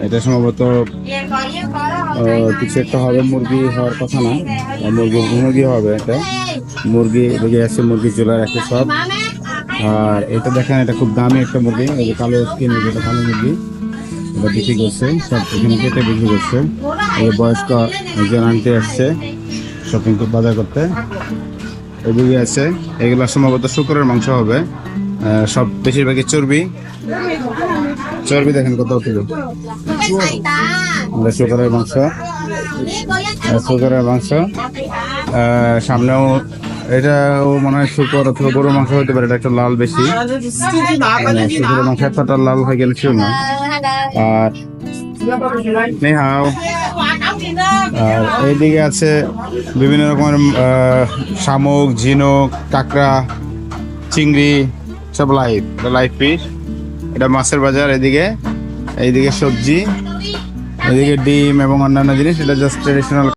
এটা সম্ভবত কিছু একটা হবে, মুরগি হওয়ার কথা না, মুরগি হবে এটা। মুরগি লেগে আছে, মুরগি চলে রাখছে সব। আর এটা দেখেন, এটা খুব দামি একটা মুরগি, এই যে কালো স্কিন, যেটা কালো মুরগি, এটা বিক্রি করছে সব, এখানে কেটে বিক্রি করছে। এই যে বয়স্ক একজন আনতে আসছে শপিং বাজার করতে। এদিকে আছে, এগুলো সম্ভবত শুকরের মাংস হবে, সব বেশিরভাগই চর্বি। দেখেন কত কিলো, শুকরের মাংস, সামনেও এটাও মনে হয় শুকর অথবা গরুর মাংস হতে পারে, এটা একটা লাল বেশি, শুকরের মাংস এতটা লাল হয়ে গেলে ছিল না। আর আর এইদিকে আছে বিভিন্ন রকমের শামুক, ঝিনুক, কাঁকড়া, চিংড়ি, সব লাইভ ফিশ। এটা মাছের বাজার। এইদিকে সবজি, এদিকে ডিম এবং অন্যান্য জিনিস। এটা জাস্ট ট্রেডিশনাল